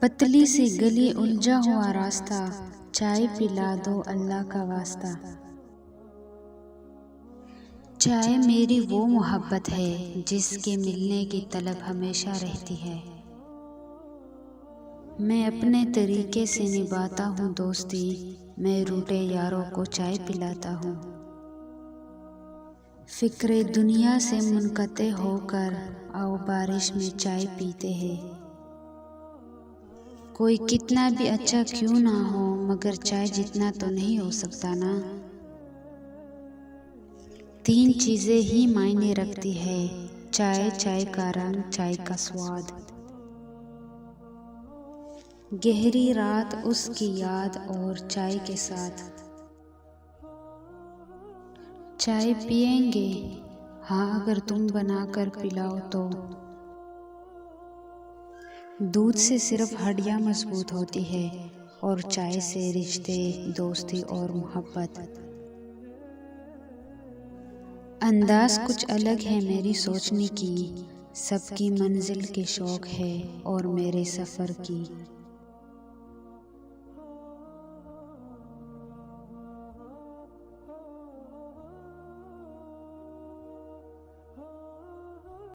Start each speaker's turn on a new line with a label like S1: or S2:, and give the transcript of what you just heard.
S1: पतली सी गली, उलझा हुआ रास्ता, चाय पिला दो अल्लाह का वास्ता। चाय मेरी वो मोहब्बत है जिसके मिलने की तलब हमेशा रहती है। मैं अपने तरीके से निभाता हूँ दोस्ती, मैं रूठे यारों को चाय पिलाता हूँ। फिक्रे दुनिया से मुनक़ते होकर आओ बारिश में चाय पीते हैं। कोई कितना भी अच्छा क्यों ना हो, मगर चाय जितना तो नहीं हो सकता ना। 3 चीज़ें ही मायने रखती है, चाय, चाय का रंग, चाय का स्वाद। गहरी रात, उसकी याद और चाय के साथ। चाय पिएंगे? हाँ, अगर तुम बनाकर पिलाओ तो। दूध से सिर्फ हड्डियाँ मजबूत होती है और चाय से रिश्ते, दोस्ती और मोहब्बत। अंदाज कुछ अलग है मेरी सोचने की, सबकी मंजिल के शौक है और मेरे सफ़र की।